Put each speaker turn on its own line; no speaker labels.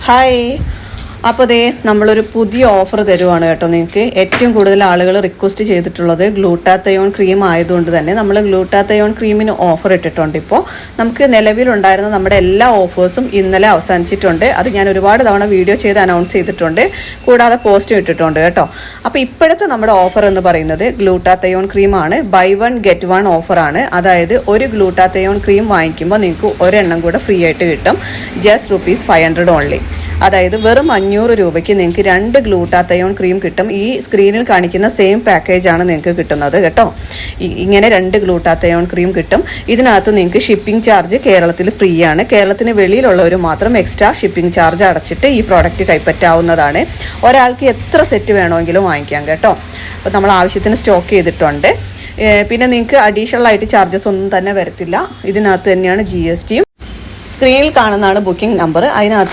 Hi. അപ്പോൾ ദേ നമ്മളൊരു പുതിയ ഓഫർ തരുവാണ് കേട്ടോ. നിങ്ങൾക്ക് ഏറ്റവും കൂടുതൽ ആളുകൾ റിക്വസ്റ്റ് ചെയ്തിട്ടുള്ളത് ഗ്ലൂട്ടാത്തയോൺ ക്രീം ആയതുകൊണ്ട് തന്നെ നമ്മൾ ഗ്ലൂട്ടാത്തയോൺ ക്രീമിന് ഓഫർ ഇട്ടിട്ടുണ്ട്. ഇപ്പോൾ നമുക്ക് നിലവിലുണ്ടായിരുന്ന നമ്മുടെ എല്ലാ ഓഫേഴ്സും ഇന്നലെ അവസാനിച്ചിട്ടുണ്ട്. അത് ഞാൻ ഒരുപാട് തവണ വീഡിയോ ചെയ്ത് അനൗൺസ് ചെയ്തിട്ടുണ്ട്, കൂടാതെ പോസ്റ്റ് ഇട്ടിട്ടുണ്ട് കേട്ടോ. അപ്പോൾ ഇപ്പോഴത്തെ നമ്മുടെ ഓഫർ എന്ന് പറയുന്നത് ഗ്ലൂട്ടാത്തയോൺ ക്രീമാണ്. ബൈ 1 get 1 ഓഫറാണ്. അതായത് ഒരു ഗ്ലൂട്ടാത്തയോൺ ക്രീം വാങ്ങിക്കുമ്പോൾ നിങ്ങൾക്ക് ഒരെണ്ണം കൂടെ ഫ്രീ ആയിട്ട് കിട്ടും. Just ₹500 only. അതായത് വെറും 500 രൂപയ്ക്ക് നിങ്ങൾക്ക് 2 ഗ്ലൂട്ടാത്തയോൺ ക്രീം കിട്ടും. ഈ സ്ക്രീനിൽ കാണിക്കുന്ന സെയിം പാക്കേജാണ് നിങ്ങൾക്ക് കിട്ടുന്നത് കേട്ടോ. ഇങ്ങനെ 2 ഗ്ലൂട്ടാത്തയോൺ ക്രീം കിട്ടും. ഇതിനകത്ത് നിങ്ങൾക്ക് ഷിപ്പിംഗ് ചാർജ് കേരളത്തിൽ ഫ്രീ ആണ്. കേരളത്തിന് വെളിയിലുള്ളവർ മാത്രം എക്സ്ട്രാ ഷിപ്പിംഗ് ചാർജ് അടച്ചിട്ട് ഈ പ്രോഡക്റ്റ് കൈപ്പറ്റാവുന്നതാണ്. ഒരാൾക്ക് എത്ര സെറ്റ് വേണമെങ്കിലും വാങ്ങിക്കാം കേട്ടോ. അപ്പോൾ നമ്മൾ ആവശ്യത്തിന് സ്റ്റോക്ക് ചെയ്തിട്ടുണ്ട്. പിന്നെ നിങ്ങൾക്ക് അഡീഷണൽ ആയിട്ട് ചാർജസ് ഒന്നും തന്നെ വരത്തില്ല. ഇതിനകത്ത് തന്നെയാണ് GSTയും. സ്ക്രീനിൽ കാണുന്നതാണ് ബുക്കിംഗ് നമ്പർ. അതിനകത്ത്